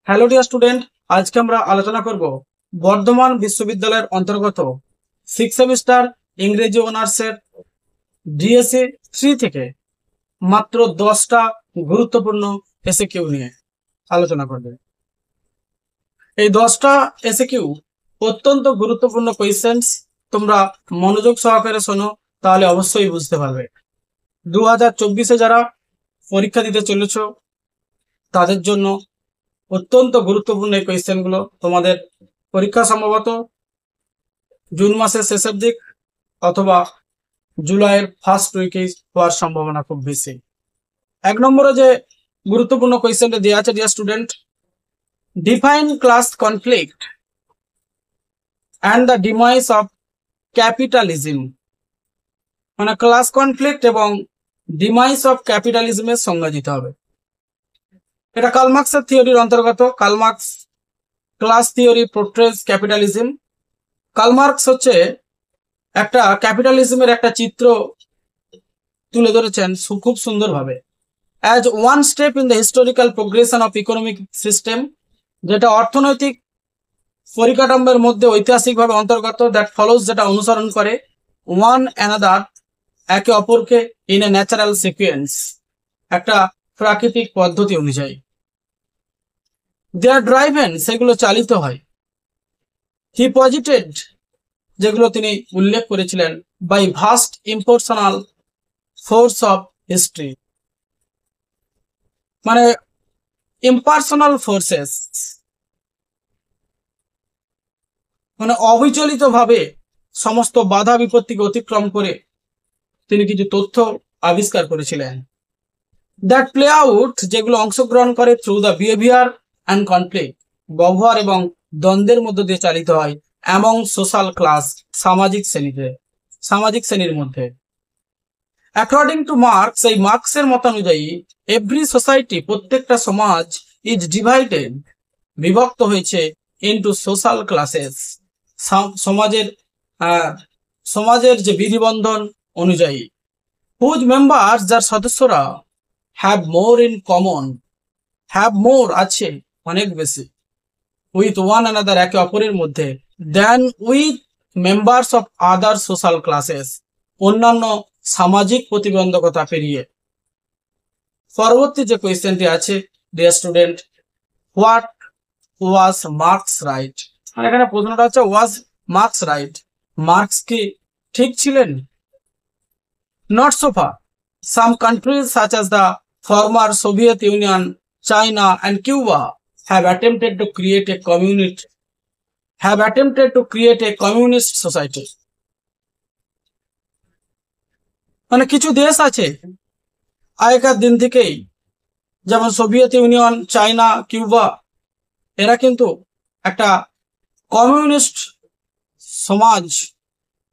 Hello dear student, আজকে আমরা আলোচনা করব বর্ধমান বিশ্ববিদ্যালয়ের অন্তর্গত 6 সেমিস্টার ইংরেজি অনার্সের ডিএসএ 3 থেকে মাত্র 10টা গুরুত্বপূর্ণ এসএকিউ নিয়ে আলোচনা করব। এই 10টা এসএকিউ অত্যন্ত গুরুত্বপূর্ণ কোয়েশ্চেন্স। তোমরা মনোযোগ সহকারে শোনো, তাহলে অবশ্যই বুঝতে পারবে। 2024-এ যারা পরীক্ষা দিতে চলেছ তাদের জন্য অত্যন্ত গুরুত্বপূর্ণ এই কোয়েশ্চেনগুলো। তোমাদের পরীক্ষা সম্ভবত জুন মাসের শেষের দিক অথবা জুলাইয়ের ফার্স্ট উইকে হওয়ার সম্ভাবনা খুব বেশি। 1 নম্বরে যে গুরুত্বপূর্ণ কোয়েশ্চেনটা দেওয়া আছে, dear student, define class conflict and the demise of capitalism. মানে ক্লাস কনফ্লিক্ট এবং ডিমাইস অফ ক্যাপিটালিজমের সংজ্ঞা দিতে হবে। এটা কার্ল মার্কসের থিওরির অন্তর্গত। Karl Marx class theory পোর্ট্রেস capitalism. Karl Marx হচ্ছে একটা ক্যাপিটালিজমের একটা চিত্র তুলে ধরেছেন খুব সুন্দরভাবে, as one step in the historical progression of economic system, যেটা অর্থনৈতিক পরিকাঠামোর মধ্যে ঐতিহাসিকভাবে অন্তর্গত, দ্যাট ফলোজ, যেটা অনুসরণ করে ওয়ান অ্যানাদার, একে অপরকে, ইন এ ন্যাচারাল সিকুয়েন্স, একটা প্রাকৃতিক পদ্ধতি অনুযায়ী। দে আর ড্রাইভেন, সেগুলো চালিত হয়। হি পজিটেড, যেগুলো তিনি উল্লেখ করেছিলেন, by vast impersonal force of history. মানে ইম্পার্সোনাল ফোর্সেস, মানে অবিচলিত ভাবে সমস্ত বাধা বিপত্তিকে অতিক্রম করে তিনি কিছু তথ্য আবিষ্কার করেছিলেন। দ্যাট প্লে আউট, যেগুলো অংশগ্রহণ করে through the behaviour and conflict, ব্যবহার এবং দ্বন্দ্বের মধ্য দিয়ে চালিত হয়, অ্যামং সোশ্যাল ক্লাস, সামাজিক শ্রেণীর মধ্যে। অ্যাকর্ডিং টু মার্কস, এই মার্কসের মতানুযায়ী, এভরি সোসাইটি, প্রত্যেকটা সমাজ, ইজ ডিভাইডেড, বিভক্ত হয়েছে, ইনটু সোশ্যাল ক্লাসেস, সমাজের যে বিধিবন্ধন অনুযায়ী, হুজ মেম্বার্স, যার সদস্যরা, have more in common, have more আছে অনেক বেশি, উইথ ওয়ান অ্যানাদার, একে অপরের মধ্যে, than with members of other social classes, অন্যান্য সামাজিক প্রতিবন্ধকতা পেরিয়ে। পরবর্তী যে কোয়েশ্চেনটি আছে, dear student, what was Marx's right. এখানে প্রশ্নটা হচ্ছে ওয়াজ মার্কস রাইট, মার্কস কি ঠিক ছিলেন? Not so far. Some countries such as the former Soviet Union, China and Cuba have attempted to create a communist society. মানে কিছু দেশ আছে আগেকার দিন থেকেই, যেমন সোভিয়েত ইউনিয়ন, চায়না, কিউবা, এরা কিন্তু একটা কমিউনিস্ট সমাজ,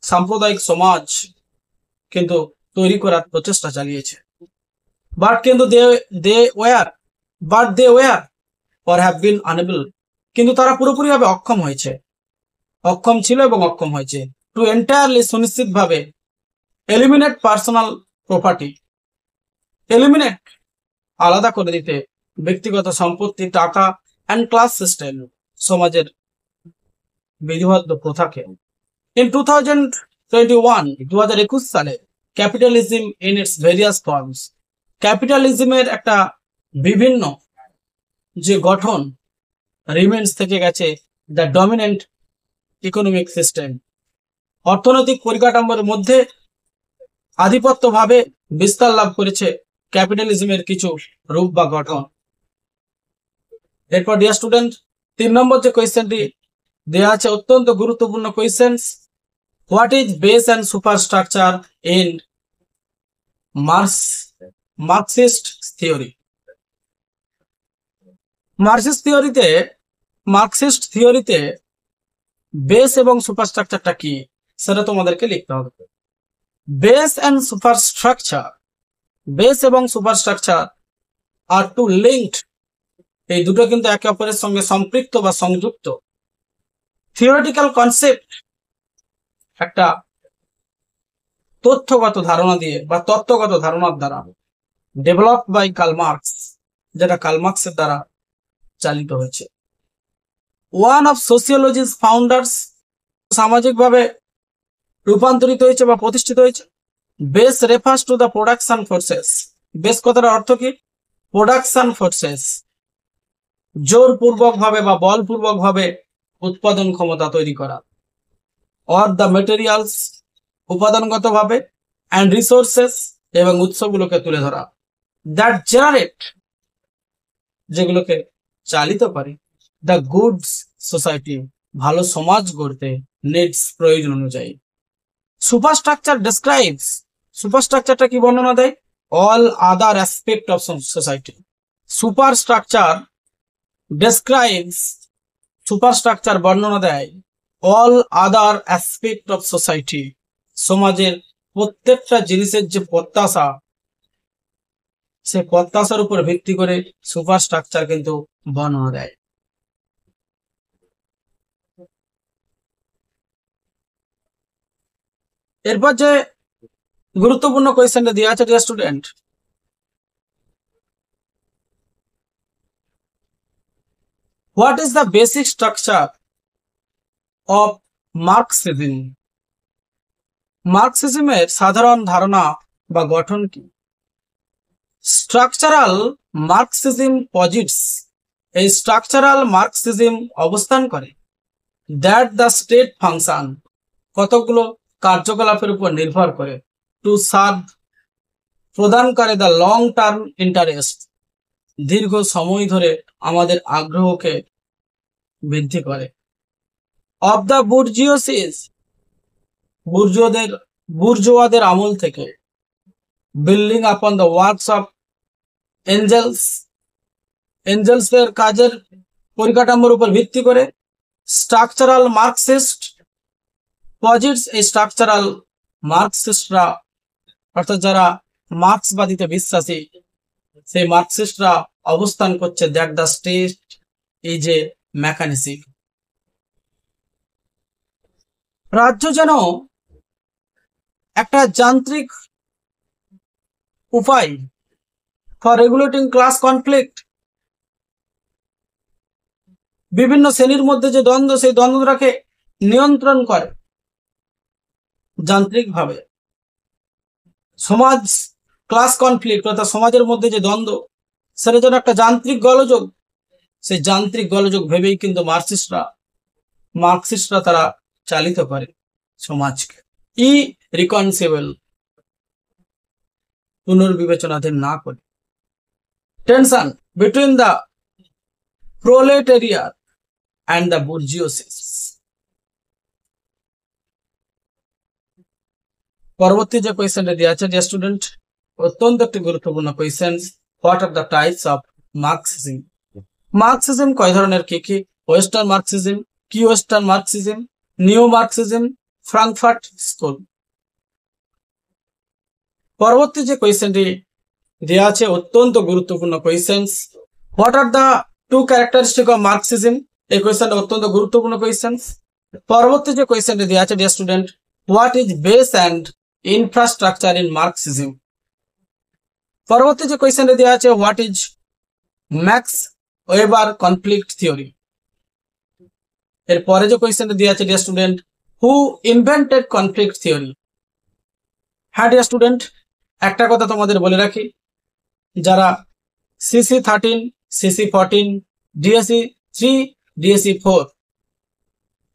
সাম্প্রদায়িক সমাজ কিন্তু তৈরি করার প্রচেষ্টা চালিয়েছে। বাট কিন্তু they were or have been unable, কিন্তু তারা পুরোপুরিভাবে অক্ষম ছিল এবং অক্ষম হয়েছে। টু এন্টায়ারলি, সুনিশ্চিতভাবে, এলিমিনেট পার্সোনাল প্রপার্টি, আলাদা করে দিতে ব্যক্তিগত সম্পত্তি, টাকা, অ্যান্ড ক্লাস সিস্টেম, সমাজের বিধিবদ্ধ প্রথাকে। ইন 2021 সালে, capitalism in its various forms, ক্যাপিটালিজমের একটা বিভিন্ন যে গঠন রিমেন্স থেকে গেছে, দ্য ডমিনেন্ট ইকোনমিক সিস্টেম, অর্থনৈতিক পরিকাঠামোর মধ্যে আধিপত্যভাবে বিস্তার লাভ করেছে ক্যাপিটালিজমের কিছু রূপ বা গঠন। এরপর ডিয়ার স্টুডেন্ট, 3 নম্বর যে কোয়েশ্চেনটি দেওয়া আছে, অত্যন্ত গুরুত্বপূর্ণ question, what is base and superstructure in Marxist theory. Marxist থিওরিতে বেস এবং সুপারস্ট্রাকচারটা কি, সেটা তোমাদেরকে লিখতে হবে। বেস এবং সুপারস্ট্রাকচার আর টু লিঙ্কড, এই দুটো কিন্তু একে অপরের সঙ্গে সম্পৃক্ত বা সংযুক্ত। থিওরিটিক্যাল কনসেপ্ট, একটা তথ্যগত ধারণা দিয়ে বা তত্ত্বগত ধারণার দ্বারা, ডেভেলপড বাই কার্ল মার্কস, যেটা কার্ল মার্কসের দ্বারা চালিত হয়েছে। ওয়ান অফ সোসিওলজিস ফাউন্ডার্স, সামাজিকভাবে রূপান্তরিত হয়েছে বা প্রতিষ্ঠিত হয়েছে। Base refers to the production forces, base কথাটার অর্থ কি? প্রোডাকশন ফোর্সেস, জোরপূর্বক ভাবে বা বলপূর্বক ভাবে উৎপাদন ক্ষমতা তৈরি করা। অর দ্য মেটেরিয়ালস, উপাদানগত ভাবে, অ্যান্ড রিসোর্সেস, এবং উৎসগুলোকে তুলে ধরা। দ্যাট জেনারেট, যেগুলোকে চালিত করে, দ্য গুডস সোসাইটি, ভালো সমাজ গড়তে, নিডস, প্রয়োজন অনুযায়ী। সুপারস্ট্রাকচার ডেসক্রাইবস, সুপারস্ট্রাকচারটা কি বর্ণনা দেয়? All other aspect of society. Superstructure describes, superstructure বর্ণনা দেয় all other aspect of society, সমাজের প্রত্যেকটা জিনিসের যে প্রত্যাশা, সে প্রত্যাশার উপর ভিত্তি করে সুপারস্ট্রাকচার কিন্তু বর্ণনা দেয়। এরপর যে গুরুত্বপূর্ণ কোয়েশ্চেনটা দেওয়া আছে dear student, what is the basic structure of Marxism? মার্কসিজমের সাধারণ ধারণা বা গঠন কি? স্ট্রাকচারাল মার্কসিজম পজিটস, এই স্ট্রাকচারাল মার্কসিজম অবস্থান করে দ্যাট দ্য স্টেট ফাংশন, কতগুলো কার্যকলাপের উপর নির্ভর করে, টু সার্ভ, প্রদান করে, দ্য লং টার্ম ইন্টারেস্ট, দীর্ঘ সময় ধরে আমাদের আগ্রহকে বৃদ্ধি করে, অফ দ্য বুর্জিওসিস, বুর্জোয়াদের আমল থেকে, building upon the works of Engels, এঞ্জেলসের কাজের পরিকাঠামোর উপর ভিত্তি করে, স্ট্রাকচারাল মার্কসিস্ট পজিটস, এই স্ট্রাকচারাল মার্কসিস্টরা, অর্থাৎ যারা মার্কসবাদীতে বিশ্বাসী, সেই মার্কসিস্টরা অবস্থান করছে that the state is a mechanism, রাজ্য যেন একটা যান্ত্রিক উপায় ফর রেগুলেটিং ক্লাস কনফ্লিক্ট, বিভিন্ন শ্রেণীর মধ্যে যে দ্বন্দ্ব, সেই দ্বন্দ্বটাকে নিয়ন্ত্রণ করে যান্ত্রিকভাবে। সমাজ ক্লাস কনফ্লিক্ট, অর্থাৎ সমাজের মধ্যে যে দ্বন্দ্ব, সেটা যেন একটা যান্ত্রিক গোলযোগ, সেই যান্ত্রিক গোলযোগ ভেবেই কিন্তু মার্কসিস্টরা তারা চালিত করে সমাজকে। ইরিকনসিবল, পুনর্বিবেচনাধীন না করে। Tension between the proletariat and the bourgeoisie. পরবর্তী যে কোয়েশ্চেনটা দেওয়া আছে ডিয়ার স্টুডেন্ট, অত্যন্ত একটি গুরুত্বপূর্ণ question, what are the types of Marxism? Marxism কয় ধরনের, কি কি? ওয়েস্টার্ন মার্কসিজম, কি western Marxism, new Marxism, Frankfurt school. পরবর্তী যে কোয়েশ্চেনটি দেওয়া আছে অত্যন্ত গুরুত্বপূর্ণ question, what are the two characteristic of Marxism? এই কোয়েশ্চেনটা অত্যন্ত গুরুত্বপূর্ণ কোয়েশ্চেন। পরবর্তী যে কোয়েশ্চেনটি দেওয়া আছে dear student, what is base and infrastructure in Marxism? পরবর্তী যে কোয়েশ্চেনটি দেওয়া আছে, what is max weber conflict theory? এরপরে যে কোয়েশ্চেনটি দেওয়া আছে ডিয়ার স্টুডেন্ট, হু ইনভেন্টেড কনফ্লিক্ট থিওরি? হ্যাঁ ডিয়ার স্টুডেন্ট, একটা কথা তোমাদের বলে রাখি, যারা সিসি 13, সিসি 14, ডিএসসি 3, ডিএসসি 4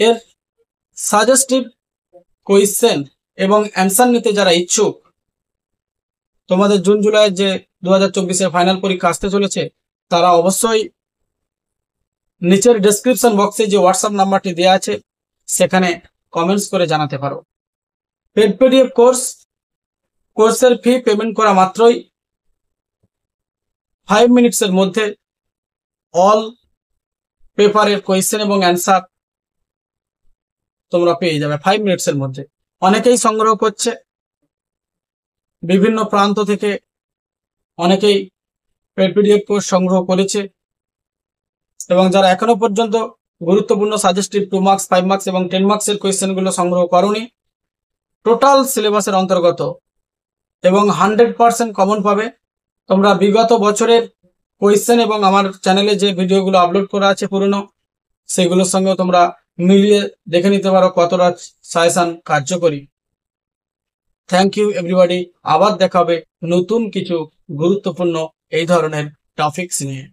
এর সাজেস্টিভ কোয়েশ্চেন এবং অ্যান্সার নিতে যারা ইচ্ছুক, তোমাদের জুন জুলাইয়ের যে 2024-এর ফাইনাল পরীক্ষা আসতে চলেছে, তারা অবশ্যই নিচের ডেসক্রিপশন বক্সে যে হোয়াটসঅ্যাপ নাম্বারটি দেওয়া আছে সেখানে কমেন্টস করে জানাতে পারো। পেড পিডিএফ কোর্সের ফি পেমেন্ট করা মাত্রই 5 মিনিটসের মধ্যে অল পেপারের কোয়েশ্চেন এবং অ্যান্সার তোমরা পেয়ে যাবে 5 মিনিটসের মধ্যে। অনেকেই সংগ্রহ করছে, বিভিন্ন প্রান্ত থেকে অনেকেই পেড পিডিএফ কোর্স সংগ্রহ করেছে, এবং যারা এখনো পর্যন্ত গুরুত্বপূর্ণ সাজেস্টিভ 2 মার্কস, 5 মার্কস এবং 10 মার্কসের কোয়েশ্চেনগুলো সংগ্রহ করনি, টোটাল সিলেবাসের অন্তর্গত এবং 100% কমন পাবে। তোমরা বিগত বছরের কোয়েশ্চেন এবং আমার চ্যানেলে যে ভিডিওগুলো আপলোড করা আছে পুরনো, সেগুলোর সঙ্গেও তোমরা মিলিয়ে দেখে নিতে পারো কতটা সাজেশন কার্যকরী। Thank you everybody. আবার দেখা হবে নতুন কিছু গুরুত্বপূর্ণ এই ধরনের টপিকস নিয়ে।